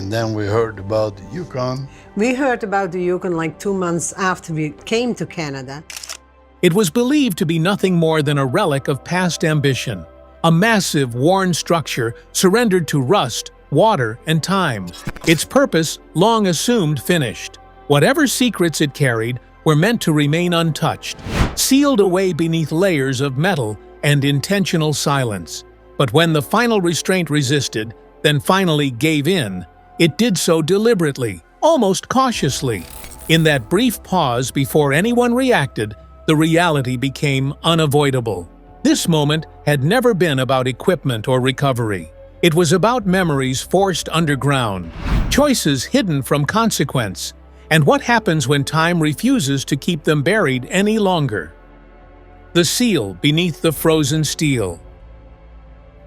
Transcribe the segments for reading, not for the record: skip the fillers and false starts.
And then we heard about the Yukon. We heard about the Yukon like 2 months after we came to Canada. It was believed to be nothing more than a relic of past ambition, a massive, worn structure surrendered to rust, water, and time, its purpose long assumed finished. Whatever secrets it carried were meant to remain untouched, sealed away beneath layers of metal and intentional silence. But when the final restraint resisted, then finally gave in, it did so deliberately, almost cautiously. In that brief pause before anyone reacted, the reality became unavoidable. This moment had never been about equipment or recovery. It was about memories forced underground, choices hidden from consequence, and what happens when time refuses to keep them buried any longer. The seal beneath the frozen steel.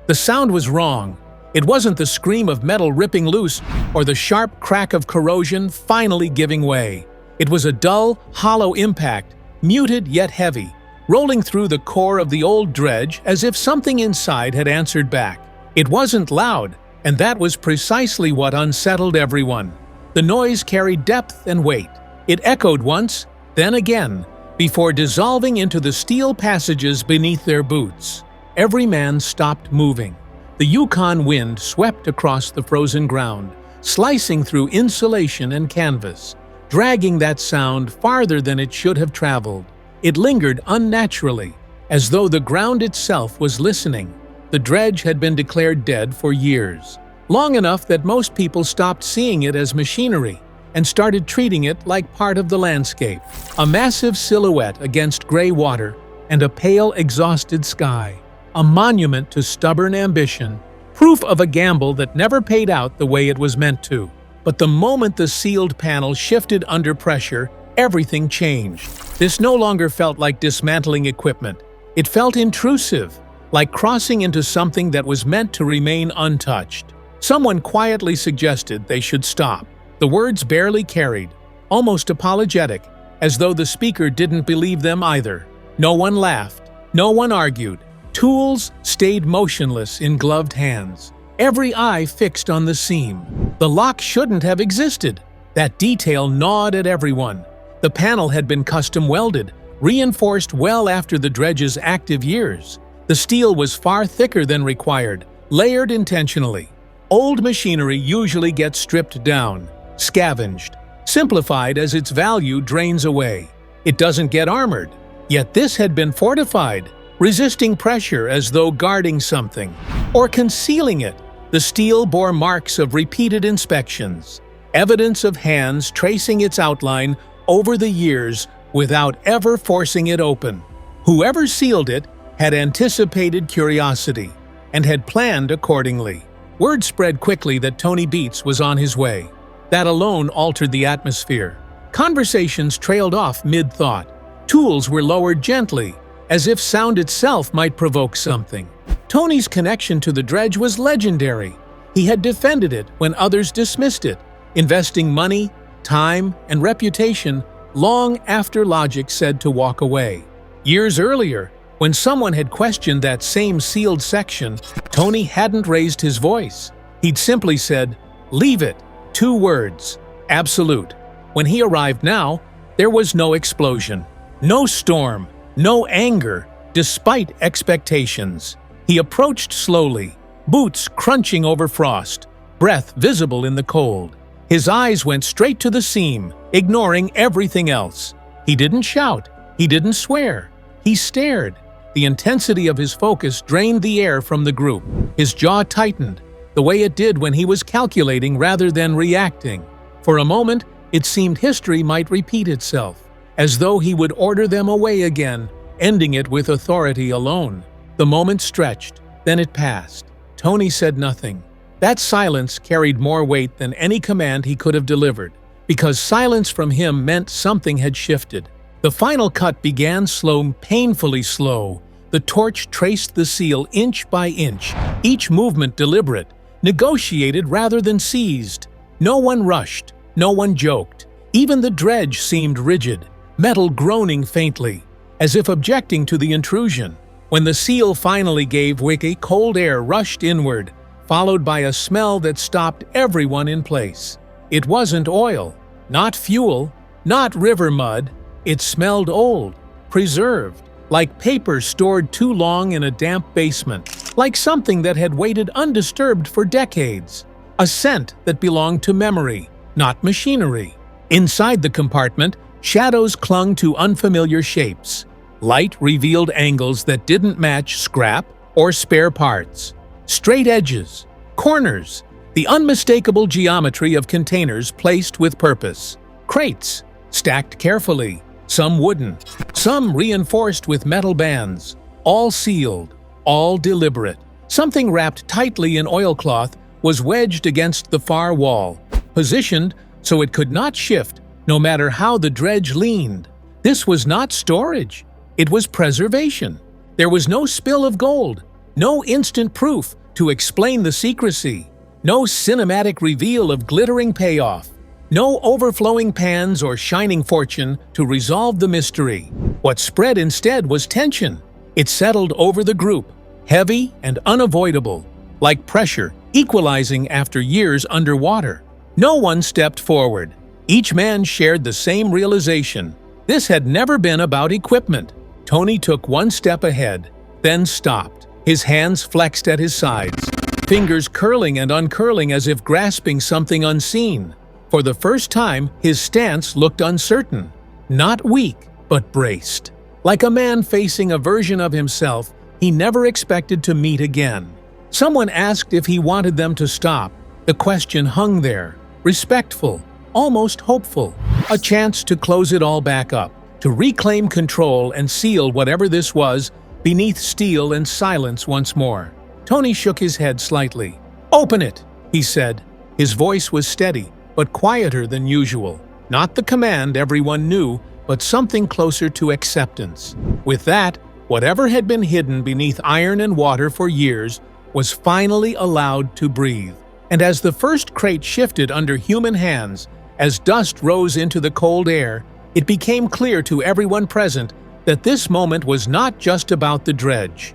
The sound was wrong. It wasn't the scream of metal ripping loose or the sharp crack of corrosion finally giving way. It was a dull, hollow impact, muted yet heavy, rolling through the core of the old dredge as if something inside had answered back. It wasn't loud, and that was precisely what unsettled everyone. The noise carried depth and weight. It echoed once, then again, before dissolving into the steel passages beneath their boots. Every man stopped moving. The Yukon wind swept across the frozen ground, slicing through insulation and canvas, dragging that sound farther than it should have traveled. It lingered unnaturally, as though the ground itself was listening. The dredge had been declared dead for years, long enough that most people stopped seeing it as machinery and started treating it like part of the landscape, a massive silhouette against gray water and a pale, exhausted sky, a monument to stubborn ambition, proof of a gamble that never paid out the way it was meant to. But the moment the sealed panel shifted under pressure, everything changed. This no longer felt like dismantling equipment. It felt intrusive, like crossing into something that was meant to remain untouched. Someone quietly suggested they should stop. The words barely carried, almost apologetic, as though the speaker didn't believe them either. No one laughed. No one argued. Tools stayed motionless in gloved hands, every eye fixed on the seam. The lock shouldn't have existed. That detail gnawed at everyone. The panel had been custom welded, reinforced well after the dredge's active years. The steel was far thicker than required, layered intentionally. Old machinery usually gets stripped down, scavenged, simplified as its value drains away. It doesn't get armored. Yet this had been fortified, resisting pressure as though guarding something, or concealing it. The steel bore marks of repeated inspections, evidence of hands tracing its outline over the years without ever forcing it open. Whoever sealed it had anticipated curiosity and had planned accordingly. Word spread quickly that Tony Beets was on his way. That alone altered the atmosphere. Conversations trailed off mid-thought. Tools were lowered gently, as if sound itself might provoke something. Tony's connection to the dredge was legendary. He had defended it when others dismissed it, investing money, time, and reputation long after logic said to walk away. Years earlier, when someone had questioned that same sealed section, Tony hadn't raised his voice. He'd simply said, "Leave it." 2 words. Absolute. When he arrived now, there was no explosion, no storm, no anger, despite expectations. He approached slowly, boots crunching over frost, breath visible in the cold. His eyes went straight to the seam, ignoring everything else. He didn't shout. He didn't swear. He stared. The intensity of his focus drained the air from the group. His jaw tightened, the way it did when he was calculating rather than reacting. For a moment, it seemed history might repeat itself, as though he would order them away again, ending it with authority alone. The moment stretched, then it passed. Tony said nothing. That silence carried more weight than any command he could have delivered, because silence from him meant something had shifted. The final cut began slow, painfully slow. The torch traced the seal inch by inch, each movement deliberate, negotiated rather than seized. No one rushed, no one joked. Even the dredge seemed rigid, metal groaning faintly, as if objecting to the intrusion. When the seal finally gave way, cold air rushed inward, followed by a smell that stopped everyone in place. It wasn't oil, not fuel, not river mud. It smelled old, preserved, like paper stored too long in a damp basement, like something that had waited undisturbed for decades. A scent that belonged to memory, not machinery. Inside the compartment, shadows clung to unfamiliar shapes. Light revealed angles that didn't match scrap or spare parts. Straight edges, corners, the unmistakable geometry of containers placed with purpose. Crates, stacked carefully, some wooden, some reinforced with metal bands, all sealed, all deliberate. Something wrapped tightly in oilcloth was wedged against the far wall, positioned so it could not shift no matter how the dredge leaned. This was not storage, it was preservation. There was no spill of gold, no instant proof to explain the secrecy, no cinematic reveal of glittering payoff, no overflowing pans or shining fortune to resolve the mystery. What spread instead was tension. It settled over the group, heavy and unavoidable, like pressure equalizing after years underwater. No one stepped forward. Each man shared the same realization. This had never been about equipment. Tony took one step ahead, then stopped. His hands flexed at his sides, fingers curling and uncurling as if grasping something unseen. For the first time, his stance looked uncertain. Not weak, but braced. Like a man facing a version of himself he never expected to meet again. Someone asked if he wanted them to stop. The question hung there, respectful, almost hopeful. A chance to close it all back up, to reclaim control and seal whatever this was beneath steel and silence once more. Tony shook his head slightly. "Open it," he said. His voice was steady, but quieter than usual. Not the command everyone knew, but something closer to acceptance. With that, whatever had been hidden beneath iron and water for years was finally allowed to breathe. And as the first crate shifted under human hands, as dust rose into the cold air, it became clear to everyone present that this moment was not just about the dredge.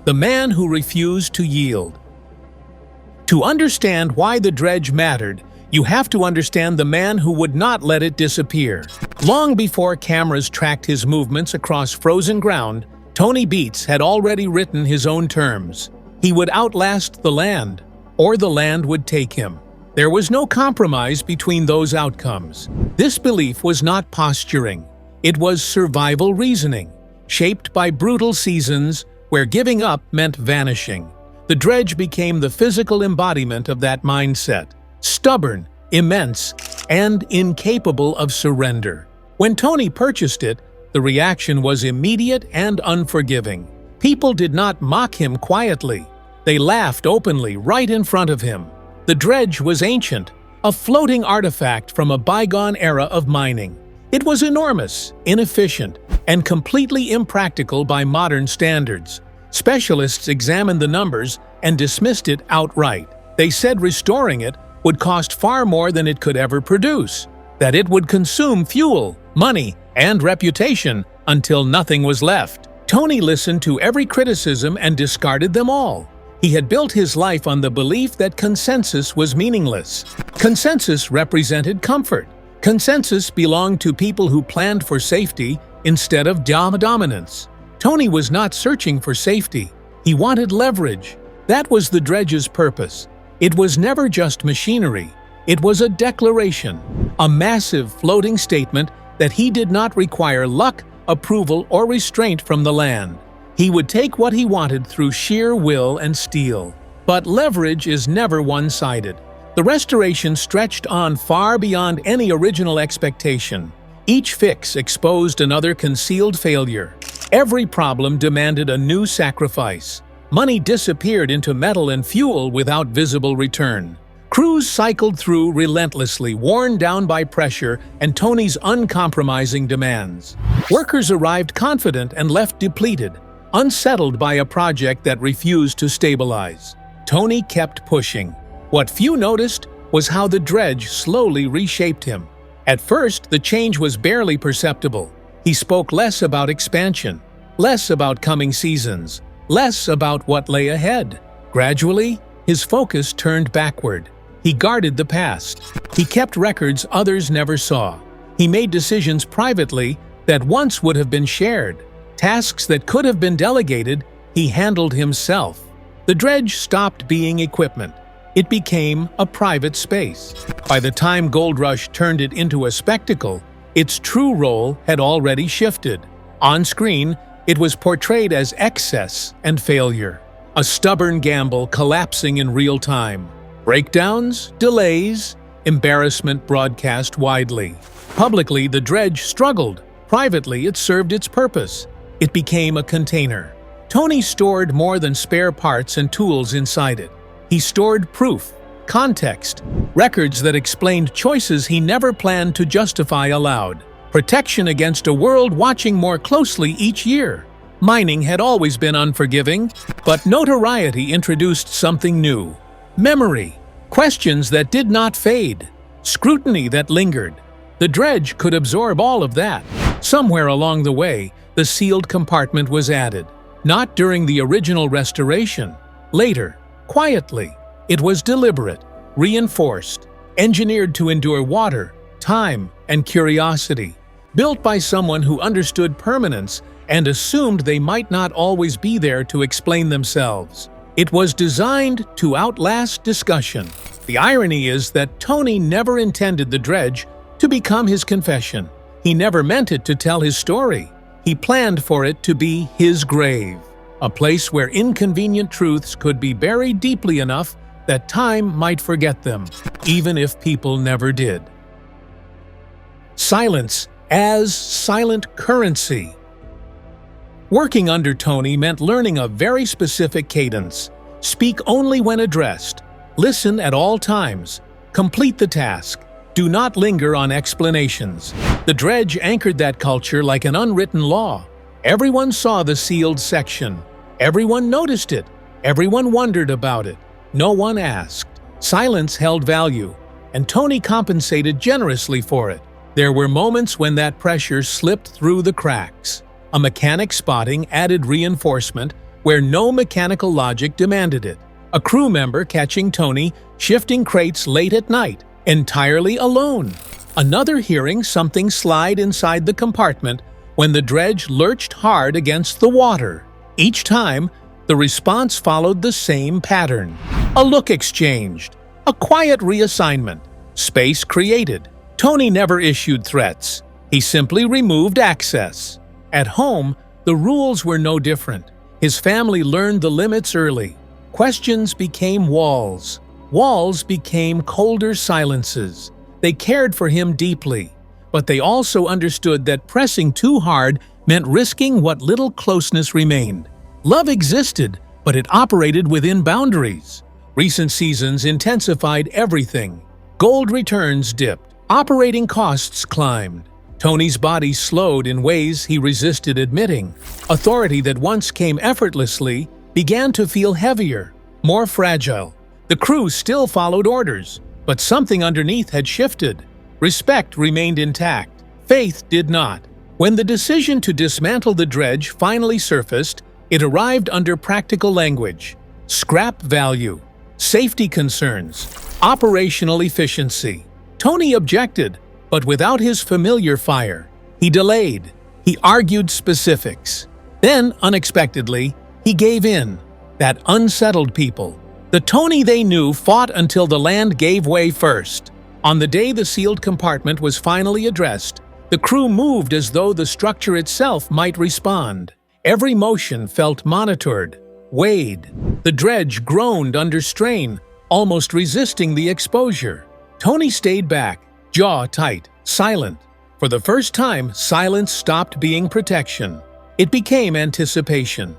The man who refused to yield. To understand why the dredge mattered, you have to understand the man who would not let it disappear. Long before cameras tracked his movements across frozen ground, Tony Beets had already written his own terms. He would outlast the land, or the land would take him. There was no compromise between those outcomes. This belief was not posturing. It was survival reasoning, shaped by brutal seasons where giving up meant vanishing. The dredge became the physical embodiment of that mindset, stubborn, immense, and incapable of surrender. When Tony purchased it, the reaction was immediate and unforgiving. People did not mock him quietly. They laughed openly right in front of him. The dredge was ancient, a floating artifact from a bygone era of mining. It was enormous, inefficient, and completely impractical by modern standards. Specialists examined the numbers and dismissed it outright. They said restoring it would cost far more than it could ever produce, that it would consume fuel, money, and reputation until nothing was left. Tony listened to every criticism and discarded them all. He had built his life on the belief that consensus was meaningless. Consensus represented comfort. Consensus belonged to people who planned for safety instead of dominance. Tony was not searching for safety. He wanted leverage. That was the dredge's purpose. It was never just machinery. It was a declaration, a massive floating statement that he did not require luck, approval, or restraint from the land. He would take what he wanted through sheer will and steel. But leverage is never one-sided. The restoration stretched on far beyond any original expectation. Each fix exposed another concealed failure. Every problem demanded a new sacrifice. Money disappeared into metal and fuel without visible return. Crews cycled through relentlessly, worn down by pressure and Tony's uncompromising demands. Workers arrived confident and left depleted, unsettled by a project that refused to stabilize. Tony kept pushing. What few noticed was how the dredge slowly reshaped him. At first, the change was barely perceptible. He spoke less about expansion, less about coming seasons, less about what lay ahead. Gradually, his focus turned backward. He guarded the past. He kept records others never saw. He made decisions privately that once would have been shared. Tasks that could have been delegated, he handled himself. The dredge stopped being equipment. It became a private space. By the time Gold Rush turned it into a spectacle, its true role had already shifted. On screen, it was portrayed as excess and failure. A stubborn gamble collapsing in real time. Breakdowns, delays, embarrassment broadcast widely. Publicly, the dredge struggled. Privately, it served its purpose. It became a container. Tony stored more than spare parts and tools inside it. He stored proof, context, records that explained choices he never planned to justify aloud. Protection against a world watching more closely each year. Mining had always been unforgiving, but notoriety introduced something new. Memory, questions that did not fade, scrutiny that lingered. The dredge could absorb all of that. Somewhere along the way, the sealed compartment was added. Not during the original restoration. Later, quietly. It was deliberate, reinforced, engineered to endure water, time, and curiosity. Built by someone who understood permanence and assumed they might not always be there to explain themselves. It was designed to outlast discussion. The irony is that Tony never intended the dredge to become his confession. He never meant it to tell his story. He planned for it to be his grave, a place where inconvenient truths could be buried deeply enough that time might forget them, even if people never did. Silence as silent currency. Working under Tony meant learning a very specific cadence. Speak only when addressed. Listen at all times. Complete the task. Do not linger on explanations. The dredge anchored that culture like an unwritten law. Everyone saw the sealed section. Everyone noticed it. Everyone wondered about it. No one asked. Silence held value, and Tony compensated generously for it. There were moments when that pressure slipped through the cracks. A mechanic spotting added reinforcement where no mechanical logic demanded it. A crew member catching Tony shifting crates late at night, entirely alone. Another hearing something slide inside the compartment when the dredge lurched hard against the water. Each time, the response followed the same pattern. A look exchanged. A quiet reassignment. Space created. Tony never issued threats. He simply removed access. At home, the rules were no different. His family learned the limits early. Questions became walls. Walls became colder silences. They cared for him deeply, but they also understood that pressing too hard meant risking what little closeness remained. Love existed, but it operated within boundaries. Recent seasons intensified everything. Gold returns dipped. Operating costs climbed. Tony's body slowed in ways he resisted admitting. Authority that once came effortlessly began to feel heavier, more fragile. The crew still followed orders, but something underneath had shifted. Respect remained intact. Faith did not. When the decision to dismantle the dredge finally surfaced, it arrived under practical language. Scrap value, safety concerns, operational efficiency. Tony objected, but without his familiar fire. He delayed. He argued specifics. Then, unexpectedly, he gave in. That unsettled people. The Tony they knew fought until the land gave way first. On the day the sealed compartment was finally addressed, the crew moved as though the structure itself might respond. Every motion felt monitored, weighed. The dredge groaned under strain, almost resisting the exposure. Tony stayed back, jaw tight, silent. For the first time, silence stopped being protection. It became anticipation.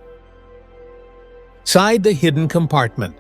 Inside the hidden compartment.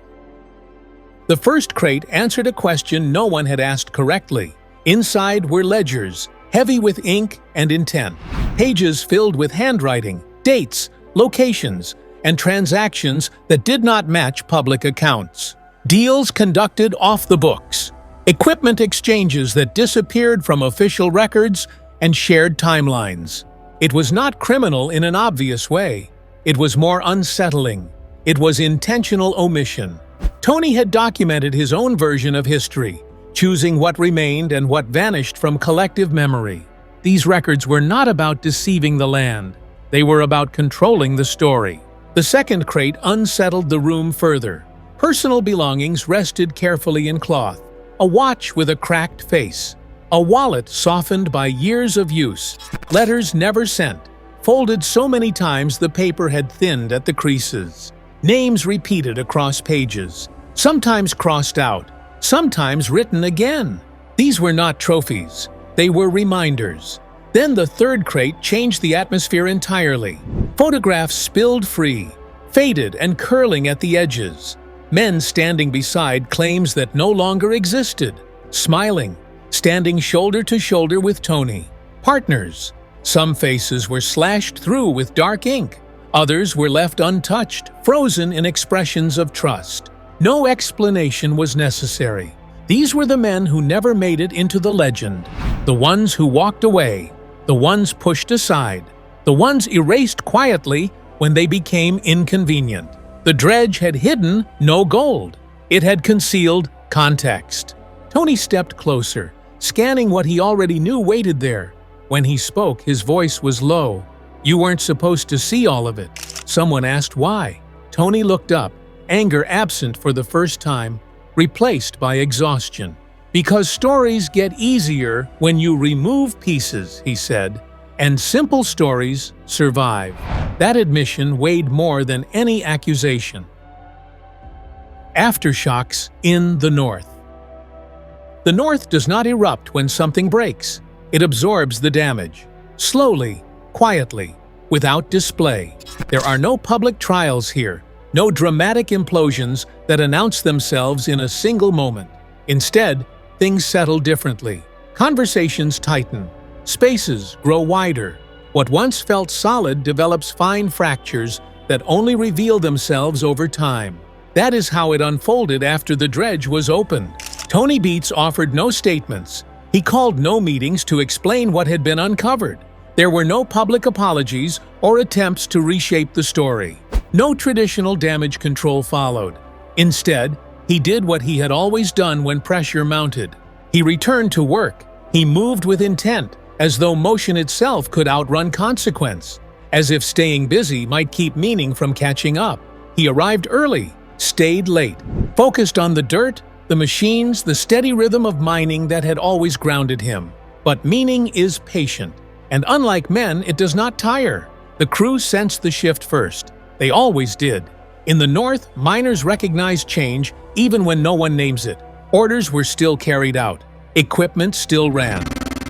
The first crate answered a question no one had asked correctly. Inside were ledgers, heavy with ink and intent. Pages filled with handwriting, dates, locations, and transactions that did not match public accounts. Deals conducted off the books. Equipment exchanges that disappeared from official records and shared timelines. It was not criminal in an obvious way. It was more unsettling. It was intentional omission. Tony had documented his own version of history, choosing what remained and what vanished from collective memory. These records were not about deceiving the land. They were about controlling the story. The second crate unsettled the room further. Personal belongings rested carefully in cloth. A watch with a cracked face. A wallet softened by years of use. Letters never sent, folded so many times the paper had thinned at the creases. Names repeated across pages, sometimes crossed out, sometimes written again. These were not trophies. They were reminders. Then the third crate changed the atmosphere entirely. Photographs spilled free, faded and curling at the edges. Men standing beside claims that no longer existed, smiling, standing shoulder to shoulder with Tony. Partners. Some faces were slashed through with dark ink. Others were left untouched, frozen in expressions of trust. No explanation was necessary. These were the men who never made it into the legend. The ones who walked away. The ones pushed aside. The ones erased quietly when they became inconvenient. The dredge had hidden no gold. It had concealed context. Tony stepped closer, scanning what he already knew waited there. When he spoke, his voice was low. "You weren't supposed to see all of it." Someone asked why. Tony looked up, anger absent for the first time, replaced by exhaustion. "Because stories get easier when you remove pieces," he said, "and simple stories survive." That admission weighed more than any accusation. Aftershocks in the North. The North does not erupt when something breaks. It absorbs the damage, slowly, quietly, without display. There are no public trials here, no dramatic implosions that announce themselves in a single moment. Instead, things settle differently. Conversations tighten. Spaces grow wider. What once felt solid develops fine fractures that only reveal themselves over time. That is how it unfolded after the dredge was opened. Tony Beets offered no statements. He called no meetings to explain what had been uncovered. There were no public apologies or attempts to reshape the story. No traditional damage control followed. Instead, he did what he had always done when pressure mounted. He returned to work. He moved with intent, as though motion itself could outrun consequence, as if staying busy might keep meaning from catching up. He arrived early, stayed late, focused on the dirt, the machines, the steady rhythm of mining that had always grounded him. But meaning is patient, and unlike men, it does not tire. The crew sensed the shift first. They always did. In the North, miners recognized change even when no one names it. Orders were still carried out. Equipment still ran.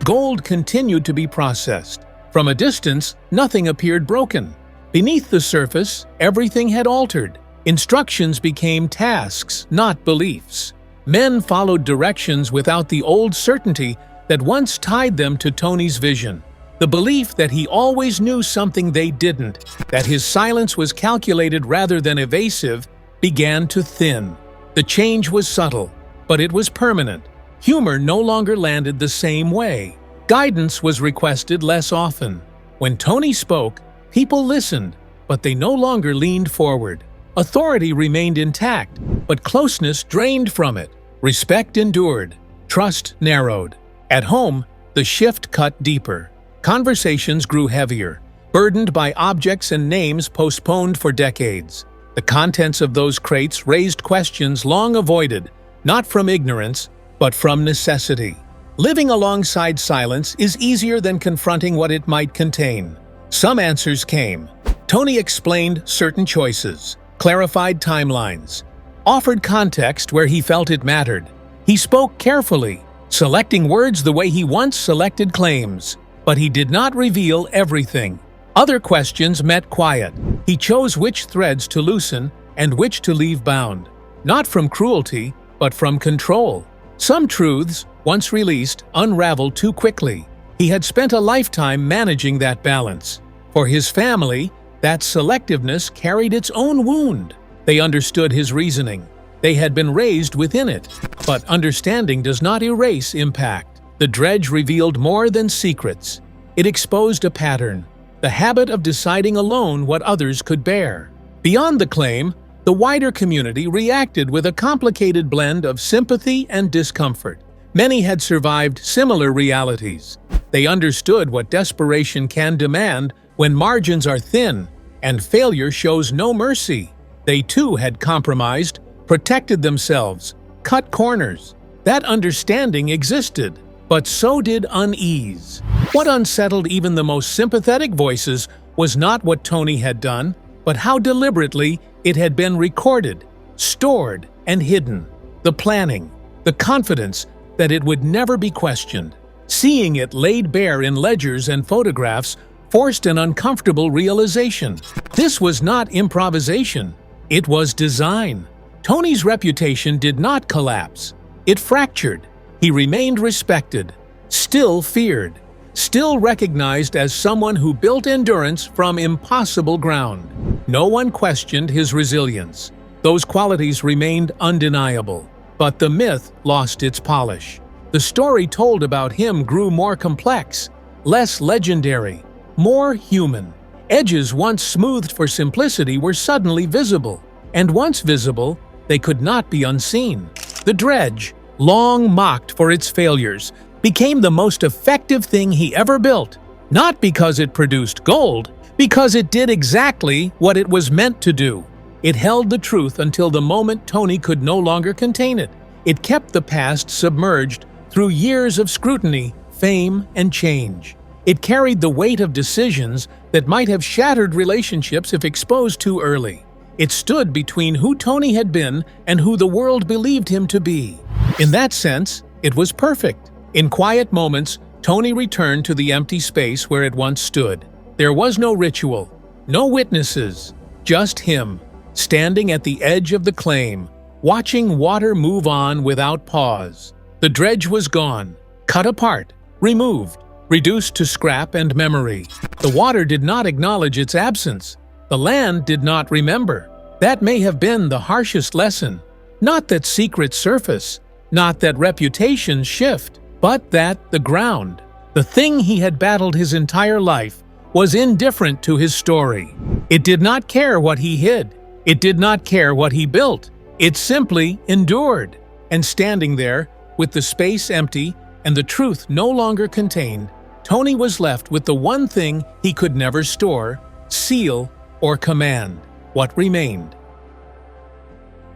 Gold continued to be processed. From a distance, nothing appeared broken. Beneath the surface, everything had altered. Instructions became tasks, not beliefs. Men followed directions without the old certainty that once tied them to Tony's vision. The belief that he always knew something they didn't, that his silence was calculated rather than evasive, began to thin. The change was subtle, but it was permanent. Humor no longer landed the same way. Guidance was requested less often. When Tony spoke, people listened, but they no longer leaned forward. Authority remained intact, but closeness drained from it. Respect endured. Trust narrowed. At home, the shift cut deeper. Conversations grew heavier, burdened by objects and names postponed for decades. The contents of those crates raised questions long avoided, not from ignorance, but from necessity. Living alongside silence is easier than confronting what it might contain. Some answers came. Tony explained certain choices, clarified timelines, offered context where he felt it mattered. He spoke carefully, selecting words the way he once selected claims. But he did not reveal everything. Other questions met quiet. He chose which threads to loosen and which to leave bound. Not from cruelty, but from control. Some truths, once released, unraveled too quickly. He had spent a lifetime managing that balance. For his family, that selectiveness carried its own wound. They understood his reasoning. They had been raised within it. But understanding does not erase impact. The dredge revealed more than secrets. It exposed a pattern, the habit of deciding alone what others could bear. Beyond the claim, The wider community reacted with a complicated blend of sympathy and discomfort. Many had survived similar realities. They understood what desperation can demand when margins are thin and failure shows no mercy. They too had compromised, protected themselves, cut corners. That understanding existed, but so did unease. What unsettled even the most sympathetic voices was not what Tony had done, but how deliberately it had been recorded, stored, and hidden. The planning, the confidence that it would never be questioned. Seeing it laid bare in ledgers and photographs forced an uncomfortable realization. This was not improvisation. It was design. Tony's reputation did not collapse. It fractured. He remained respected, still feared, still recognized as someone who built endurance from impossible ground. No one questioned his resilience. Those qualities remained undeniable. But the myth lost its polish. The story told about him grew more complex, less legendary, more human. Edges once smoothed for simplicity were suddenly visible, and once visible, they could not be unseen. The dredge, long mocked for its failures, became the most effective thing he ever built, not because it produced gold, because it did exactly what it was meant to do. It held the truth until the moment Tony could no longer contain it. It kept the past submerged through years of scrutiny, fame, and change. It carried the weight of decisions that might have shattered relationships if exposed too early. It stood between who Tony had been and who the world believed him to be. In that sense, it was perfect. In quiet moments, Tony returned to the empty space where it once stood. There was no ritual, no witnesses, just him, standing at the edge of the claim, watching water move on without pause. The dredge was gone, cut apart, removed, reduced to scrap and memory. The water did not acknowledge its absence. The land did not remember. That may have been the harshest lesson. Not that secrets surface, not that reputations shift, but that the ground, the thing he had battled his entire life, was indifferent to his story. It did not care what he hid. It did not care what he built. It simply endured. And standing there, with the space empty and the truth no longer contained, Tony was left with the one thing he could never store, seal, or command: what remained.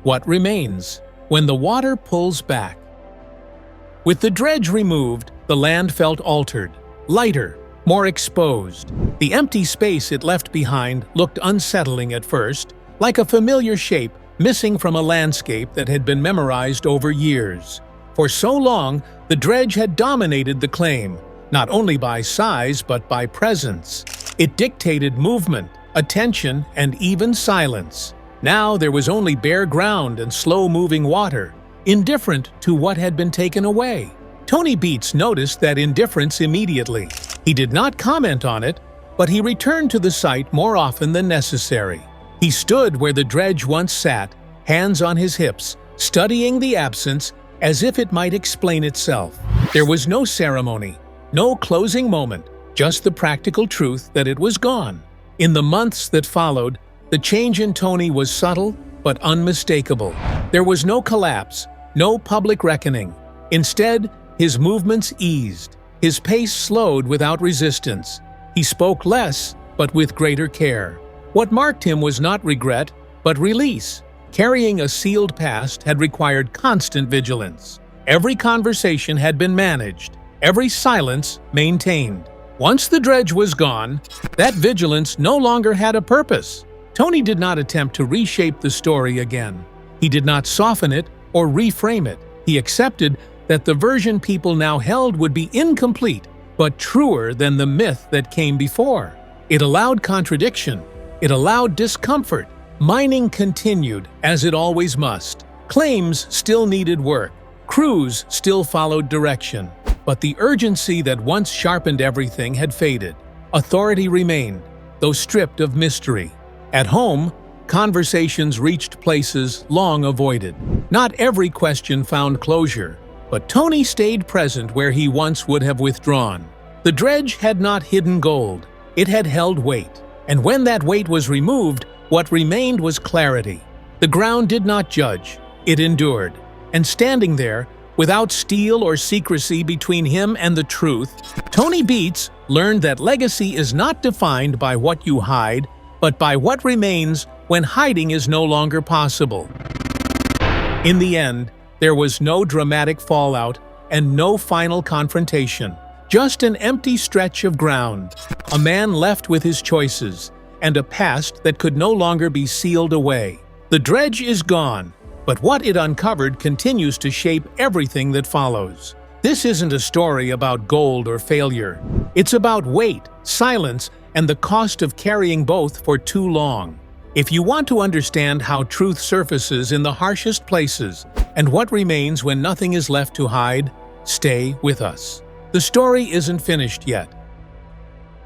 What remains when the water pulls back. With the dredge removed, the land felt altered, lighter, more exposed. The empty space it left behind looked unsettling at first, like a familiar shape missing from a landscape that had been memorized over years. For so long, the dredge had dominated the claim, not only by size but by presence. It dictated movement, attention, and even silence. Now there was only bare ground and slow-moving water, indifferent to what had been taken away. Tony Beets noticed that indifference immediately. He did not comment on it, but he returned to the site more often than necessary. He stood where the dredge once sat, hands on his hips, studying the absence as if it might explain itself. There was no ceremony, no closing moment, just the practical truth that it was gone. In the months that followed, the change in Tony was subtle but unmistakable. There was no collapse, no public reckoning. Instead, his movements eased. His pace slowed without resistance. He spoke less, but with greater care. What marked him was not regret, but release. Carrying a sealed past had required constant vigilance. Every conversation had been managed, every silence maintained. Once the dredge was gone, that vigilance no longer had a purpose. Tony did not attempt to reshape the story again. He did not soften it or reframe it. He accepted that the version people now held would be incomplete, but truer than the myth that came before. It allowed contradiction. It allowed discomfort. Mining continued, as it always must. Claims still needed work. Crews still followed direction. But the urgency that once sharpened everything had faded. Authority remained, though stripped of mystery. At home, conversations reached places long avoided. Not every question found closure, but Tony stayed present where he once would have withdrawn. The dredge had not hidden gold. It had held weight. And when that weight was removed, what remained was clarity. The ground did not judge, it endured. And standing there, without steel or secrecy between him and the truth, Tony Beets learned that legacy is not defined by what you hide, but by what remains when hiding is no longer possible. In the end, there was no dramatic fallout and no final confrontation. Just an empty stretch of ground, a man left with his choices, and a past that could no longer be sealed away. The dredge is gone, but what it uncovered continues to shape everything that follows. This isn't a story about gold or failure. It's about weight, silence, and the cost of carrying both for too long. If you want to understand how truth surfaces in the harshest places and what remains when nothing is left to hide, stay with us. The story isn't finished yet.